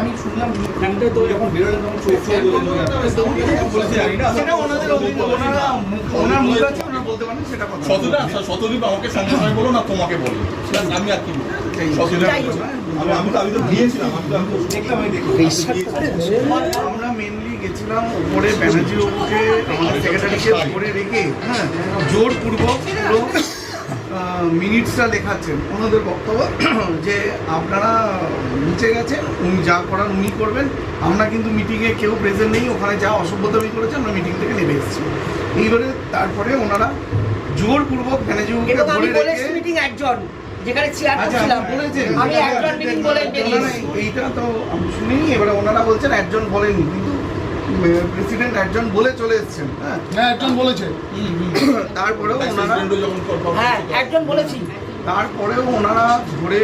আমি শুনলাম এখানটায় তো যখন বেরোলেন তখন চোখ বলেছি জানি না সেটা ওনাদের ওনার মুখ আছে ওনারা বলতে পারেন সেটা কথা শতদীপ আমাকে সঙ্গে সঙ্গে বলো না তোমাকে বলো আমি আর কি আমি তো গিয়েছিলাম আমরা মেনলি গেছিলাম উপরে ব্যানার্জি বাবুকে আমাদের সেক্রেটারিকে উপরে রেখে হ্যাঁ জোরপূর্বক পুরো মিনিটসটা লেখাচ্ছেন ওনাদের বক্তব্য যে আপনারা নিচে গেছেন উনি যা করার উনি করবেন, আমরা কিন্তু মিটিংয়ে কেউ প্রেজেন্ট নেই, ওখানে যা অসভ্যতামি করেছে আমরা মিটিং থেকে নেমে এসেছি। এইবারে তারপরে ওনারা জোরপূর্বক ব্যানার্জি বাবুকে ধরে রেখে মিটিং একজন যেখানে চেয়ার করছিলাম আমি একজন মিটিং বলে এইটা তো আমি শুনিনি। এবারে ওনারা বলছেন একজন বলেনি, কিন্তু প্রেসিডেন্ট একজন বলে চলে এসেছেন। হ্যাঁ একজন বলেছে, তারপরেও ওনারা একজন বলেছি, তারপরেও ওনারা ধরে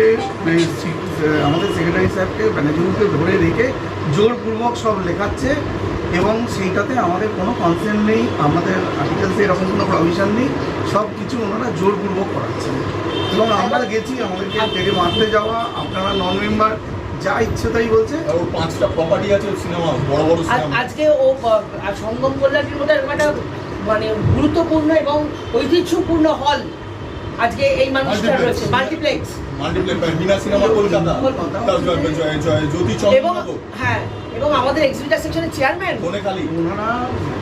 আমাদের সেক্রেটারি সাহেবকে ব্যানার্জিকে ধরে রেখে জোরপূর্বক সব লেখাচ্ছে এবং সেইটাতে আমাদের কোনো কনসেন্ট নেই, আমাদের আর্টিকেলসে এরকম কোনো প্রভিশন নেই, সব কিছু ওনারা জোরপূর্বক করাচ্ছেন। এবং আমরা গেছি, আমাদেরকে টেনে মারতে যাওয়া, আপনারা নন মেম্বার যা ইচ্ছে তাই বলছে। আর ওর 5টা প্রপার্টি আছে সিনেমা, বড় বড় সিনেমা। আজকে ও সঙ্গম কল্যাণীর মধ্যে একটা মানে গুরুত্বপূর্ণ এবং ঐতিহ্যপূর্ণ হল আজকে এই মানুষটা রয়েছে, মাল্টিপ্লেক্স বিনা সিনেমা কলকাতা জ্যোতি চন্দ্রনগর। হ্যাঁ, এবং আমাদের এক্সিবিটার সেকশনের চেয়ারম্যান ওনারা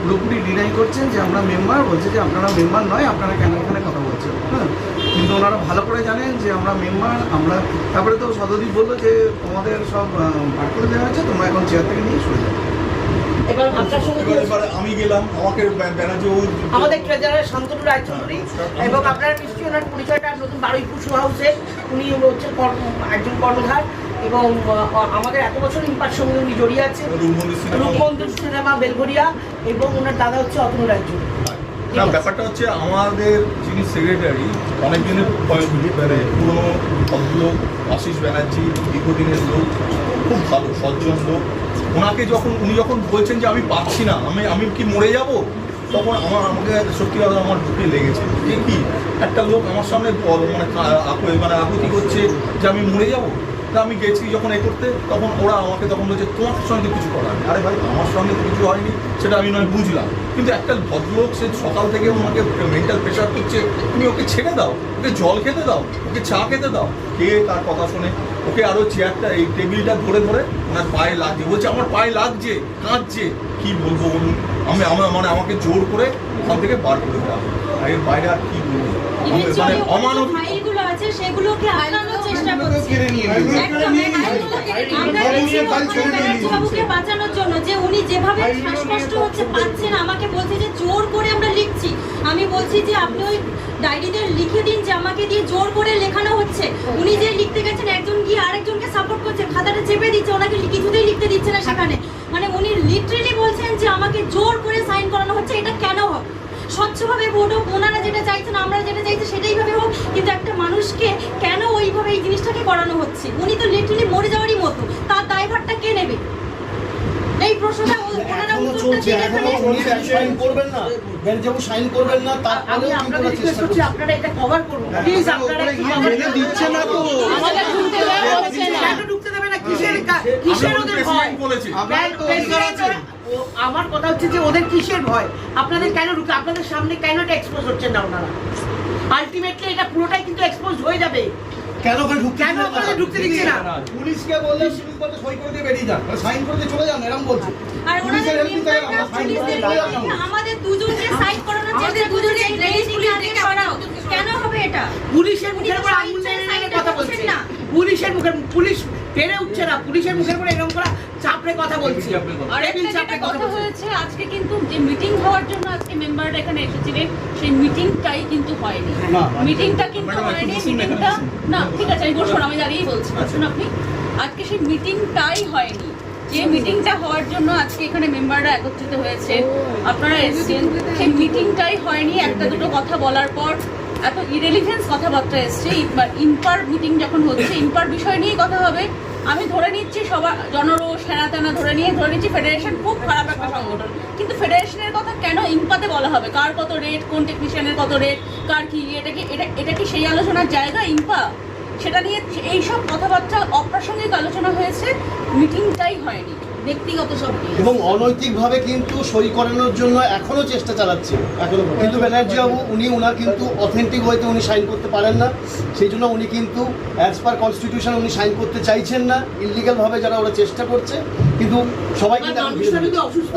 পুরোপুরি ডিনাই করছেন যে আমরা মেম্বার, বলছে যে আপনারা মেম্বার নয়, আপনারা কেন এখানে কথা বলছেন। হ্যাঁ, কিন্তু ওনারা ভালো করে জানেন যে আমরা মেম্বার। আমরা তারপরে তো সদদীপ বললো যে তোমাদের সব বার করে দেওয়া হয়েছে, তোমরা এখন চেয়ার থেকে নিয়ে সরে যাও। এবার আপনার সঙ্গে আমি গেলাম, আমাকে ব্যানার্জি আমাদের ট্রেজারার শান্তনু রায়চৌধুরী এবং আপনারা নিশ্চয়ই ওনার পরিচয়টা নতুন বারুইপুর শো হাউসে উনি হচ্ছেন একজন কর্ণধার এবং আমাদের এত বছর ইম্পার সঙ্গে উনি জড়িয়ে আছেন, রূপবন্ধু সিনেমা বেলঘরিয়া, এবং ওনার দাদা হচ্ছে অতনু রায়চৌধুরী। না, ব্যাপারটা হচ্ছে আমাদের যিনি সেক্রেটারি অনেকদিনের পুরনো ভদ্রলোক আশিস ব্যানার্জি, দীর্ঘদিনের লোক, খুব ভালো সজ্জন লোক। ওনাকে উনি যখন বলছেন যে আমি পাচ্ছি না, আমি কি মরে যাব, তখন আমাকে সত্যি কথা আমার বুকে লেগেছে যে কি একটা লোক আমার সামনে মানে আকুতি করছে যে আমি মরে যাব। তা আমি গেছি যখন করতে, তখন ওরা আমাকে তখন বলছে তোমার সঙ্গে কিছু করার নেই। আরে ভাই, আমার সঙ্গে তো কিছু হয়নি, সেটা আমি নয় বুঝলাম, কিন্তু একটা ভদ্রলোক সে সকাল থেকে ওনাকে মেন্টাল প্রেশার করছে, তুমি ওকে ছেড়ে দাও, ওকে জল খেতে দাও, ওকে চা খেতে দাও। কে তার কথা শোনে? ওকে আরও চেয়ারটা এই টেবিলটা ধরে ধরে ওনার পায়ে লাগছে, বলছে আমার পায়ে লাগছে, কাঁদছে। কি বলবো বলুন, মানে আমাকে জোর করে ওখান থেকে বার করে দেওয়া, আর এর বাইরে আর কি বলবো? মানে অমানবিক ফাইলগুলো আছে সেগুলোকে আটকানোর চেষ্টা করছে বাবুকে বাঁচানোর জন্য, যে উনি যেভাবে শ্বাসকষ্ট হচ্ছে পাচ্ছেন, আমাকে বলছে যে জোর করে আমরা লিখছি। আমি বলছি যে আপনি ওই ডায়েরিতে লিখে দিন যে আমাকে দিয়ে জোর করে লেখানো হচ্ছে। উনি যে লিখতে গেছেন, একজন গিয়ে আরেকজনকে সাপোর্ট করছে, খাতাটা চেপে দিচ্ছে, ওনাকে কিছুতেই লিখতে দিচ্ছে না সেখানে। মানে উনি লিটারেলি বলছেন যে আমাকে জোর করে সাইন করানো হচ্ছে। এটা কেন হবে? স্বচ্ছভাবে ভোট হোক, ওনারা যেটা চাইছেন, আমরা যেটা চাইছি সেটাই ভাবে হোক, কিন্তু একটা মানুষকে কেন ওইভাবে এই জিনিসটাকে করানো হচ্ছে? উনি তো লিটারালি মরে যাওয়ারই মতো, তার দায়ভারটা কে নেবে? এই প্রশ্নটা ওনারা উত্তরটা দিয়ে সাইন করবেন না, বেঞ্চেও সাইন করবেন না, আমি আপনাদের রিকোয়েস্ট করছি আপনারা এটা কভার করুন প্লিজ। আপনারা দিচ্ছে না তো, আমাদের ঢুকতে দেবে বলছে না, কেন ঢুকতে দেবে না? কিসের ওদের ভয়? আমার কথা হচ্ছে যে ওদের কিসের ভয়? আপনাদের কেন ঢুকতে, আপনাদের সামনে কেন এটা এক্সপোজ হচ্ছেন না ওনারা? আলটিমেটলি এটা পুরোটাই কিন্তু এক্সপোজ হয়ে যাবে। কেন আপনাদের ঢুকতে দিচ্ছে না? পুলিশকে বললে পুলিশ বলতে সই করে দিয়ে বেরিয়ে যান, সাইন করে দিয়ে চলে যান, এরকম বলছে। আর ওনাদের আমাদের দুজনকে সাইড করানোর চেষ্টা দুজনে কেন হবে এটা? পুলিশের মুখের উপর আঙুল নিয়ে কথা বলছেন না, পুলিশের মুখের পুলিশ পেরে উঠছে না, পুলিশের মুখের উপর এরকম করা চাপড়ে কথা বলছি। আর একটা কথা হয়েছে, আজকে কিন্তু যে মিটিং হওয়ার জন্য আজকে মেম্বাররা এখানে এসেছিলেন, সেই মিটিংটাই কিন্তু হয়নি। মিটিংটা কিন্তু হয়নি, মিটিংটা না, ঠিক আছে আমি বলছি, আমি দাঁড়িয়েই বলছি, বলছেন আপনি। আজকে সেই মিটিংটাই হয়নি, যে মিটিংটা হওয়ার জন্য আজকে এখানে মেম্বাররা একত্রিত হয়েছে, আপনারা এসেছেন, সেই মিটিংটাই হয়নি। একটা দুটো কথা বলার পর এত ইরেলিভেন্স কথাবার্তা এসছে। ইম্পার মিটিং যখন হচ্ছে, ইম্পার বিষয় নিয়েই কথা হবে। আমি ধরে নিচ্ছি সবার জনরোষ হেনা তেনা ধরে নিচ্ছি ফেডারেশন খুব খারাপ একটা সংগঠন, কিন্তু ফেডারেশনের কথা কেন ইম্পাতে বলা হবে? কার কত রেট, কোন টেকনিশিয়ানের কত রেট, কার কি, এটা কি সেই আলোচনার জায়গা ইম্পা? সেটা নিয়ে এইসব কথাবার্তা অপ্রাসঙ্গিক আলোচনা হয়েছে, মিটিংটাই হয়নি, ব্যক্তিগত সব নিয়ে। এবং অনৈতিকভাবে কিন্তু সই করানোর জন্য এখনো চেষ্টা চালাচ্ছে কিন্তু ব্যানার্জি বাবু উনি ওনার কিন্তু অথেন্টিক ওয়েতে উনি সাইন করতে পারেন না, সেই জন্য উনি কিন্তু অ্যাজ পার কনস্টিটিউশন উনি সাইন করতে চাইছেন না। ইলিগালভাবে যারা ওরা চেষ্টা করছে, কিন্তু সবাই কিন্তু এখন মানুষটা যদি অসুস্থ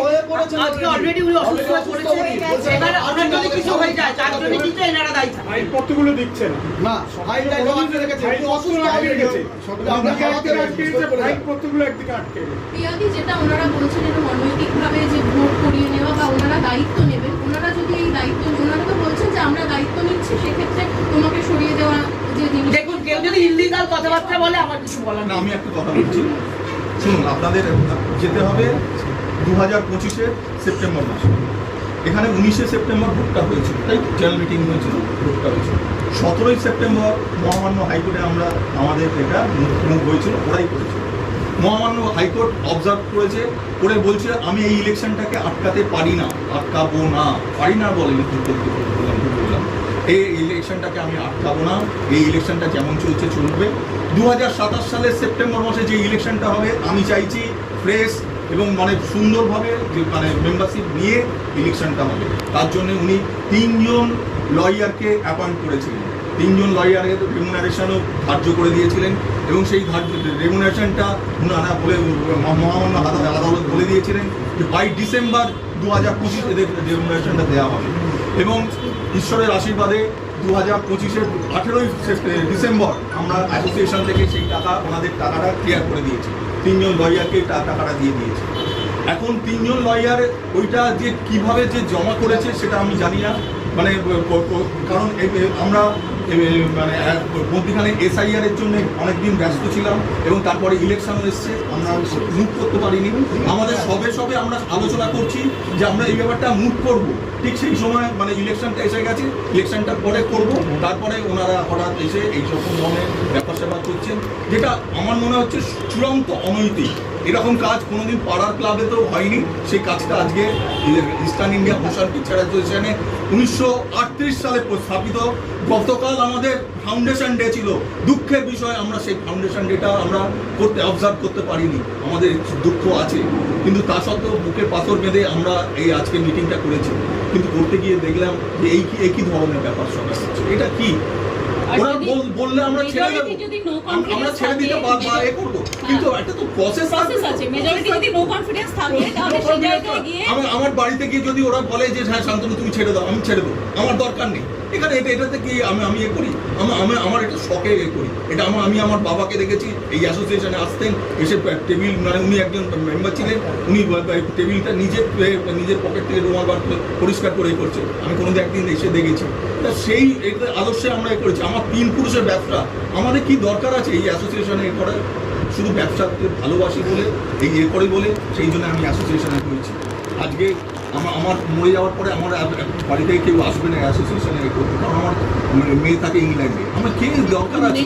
হয়ে পড়ে, আজকে অলরেডি উনি অসুস্থ হয়ে পড়েছে, এবার ওনার যদি কিছু হয়ে যায় চারজনই কিন্তু এনারা দায়ী থাকবে। ফাইলপত্রগুলো দিচ্ছে না। না ফাইলটা জমা করে রেখেছে, উনি অসুস্থ হয়ে গেছে। আমরা ফাইলপত্রগুলো একদিকে আটকে গেছে। পিয়াদি যেটা ওনারা বলছেন এরকম অনৈতিকভাবে যে ভোট করিয়ে নেওয়া বা ওনারা দায়িত্ব নেবেন, ওনারা যদি এই দায়িত্ব, ওনারা তো বলছেন যে আমরা দায়িত্ব নিচ্ছি, সেক্ষেত্রে তোমাকে সরিয়ে দেওয়া যে জিনিস। দেখুন কেউ যদি ইলিগাল কথাবার্তা বলে আমার কিছু বলার না, নেই। আমি একটা কথা বলছি, শুনুন, আপনাদের যেতে হবে 2025-এর সেপ্টেম্বর মাসে। এখানে 19শে সেপ্টেম্বর ভোটটা হয়েছিল, তাই জেনারেল মিটিং হয়েছিল, ভোটটা হয়েছিল 17ই সেপ্টেম্বর মহামান্য হাইকোর্টে আমাদের এটা মুখ হয়েছিল, ওরাই করেছিল। মহামান্য হাইকোর্ট অবজার্ভ করেছে, করে বলছে আমি এই ইলেকশনটাকে আটকাতে পারি না, আটকাবো না, পারি না বলে বললাম এই ইলেকশনটাকে আমি আটকাবো না, এই ইলেকশনটা যেমন চলছে চলবে। 2027 সালের সেপ্টেম্বর মাসে যে ইলেকশনটা হবে, আমি চাইছি ফ্রেশ এবং মানে সুন্দরভাবে মানে মেম্বারশিপ নিয়ে ইলেকশনটা হবে। তার জন্য উনি 3 জন লয়ারকে অ্যাপয়েন্ট করেছিলেন, 3 জন লয়ারের রেমুনারেশনও ধার্য করে দিয়েছিলেন এবং সেই রেমুনারেশনটা ওনারা বলে মহামান্য আদালত বলে দিয়েছিলেন যে বাই ডিসেম্বর 2025 এদের রেমুনারেশনটা দেওয়া হবে। এবং ঈশ্বরের আশীর্বাদে 2025-এর 18ই ডিসেম্বর আমরা অ্যাসোসিয়েশন থেকে সেই টাকা, ওনাদের টাকাটা ক্লিয়ার করে দিয়েছি, 3 জন লয়ারকে টাকাটা দিয়ে দিয়েছি। এখন 3 জন লয়ার ওইটা যে কিভাবে যে জমা করেছে সেটা আমি জানি না, মানে কারণ আমরা মানে মধ্যখানে SIR এর জন্য অনেকদিন ব্যস্ত ছিলাম এবং তারপরে ইলেকশন এসছে, আমরা মুভ করতে পারিনি। আমাদের সবে আমরা আলোচনা করছি যে আমরা এই ব্যাপারটা মুভ করব, ঠিক সেই সময় মানে ইলেকশনটা এসে গেছে, ইলেকশনটা পরে করব, তারপরে ওনারা হঠাৎ এসে এই সকল ধরনের ব্যাপার স্যাপার করছেন, যেটা আমার মনে হচ্ছে চূড়ান্ত অনৈতিক। এরকম কাজ কোনোদিন পাড়ার ক্লাবে তো হয়নি, সেই কাজটা আজকে ইস্টার্ন ইন্ডিয়া মোশন পিকচার অ্যাসোসিয়েশনে 1938 সালে স্থাপিত। গতকাল আমাদের ফাউন্ডেশন ডে ছিল, দুঃখের বিষয় আমরা সেই ফাউন্ডেশন ডেটা আমরা অবজার্ভ করতে পারিনি, আমাদের দুঃখ আছে, কিন্তু তা সত্ত্বেও বুকে পাথর বেঁধে আমরা এই আজকে মিটিংটা করেছি। কিন্তু করতে গিয়ে দেখলাম যে একই ধরনের ব্যাপার সব আসছে, এটা কি ওরা বললে আমরা ছেড়ে দেবো, আমরা ছেড়ে দিতে পারবো, এ করবো, কিন্তু একটা তো প্রসেস আছে। মেজরিটি যদি নো কনফিডেন্স থাকে তাহলে সেই জায়গায় গিয়ে আমার বাড়িতে গিয়ে যদি ওরা বলে যে হ্যাঁ শান্তনু তুমি ছেড়ে দাও, আমি ছেড়ে দেবো, আমার দরকার নেই। এখানে এটাতে কি আমি এ করি, আমার এটা শখে এ করি, এটা আমি আমার বাবাকে দেখেছি এই অ্যাসোসিয়েশনে আসতেন, এসে টেবিল, মানে উনি একজন মেম্বার ছিলেন, উনি টেবিলটা নিজের পকেট থেকে রুমাল বার করে পরিষ্কার করে করছে, আমি কোনোদিন একদিন এসে দেখেছি। তা সেই আদর্শে আমরা এ করেছি। আমার 3 পুরুষের ব্যবসা, আমাদের কি দরকার আছে এই অ্যাসোসিয়েশনে এ করার? শুধু ব্যবসাকে ভালোবাসি বলে, এই এ করে বলে, সেই জন্য আমি অ্যাসোসিয়েশনে করেছি। আজকে আমার মরে যাওয়ার পরে আমার বাড়ি থেকে কেউ আসবে না অ্যাসোসিয়েশনে করতে, কারণ আমার মেয়ে থাকে ইংল্যান্ডে, আমার কে দরকার আছে?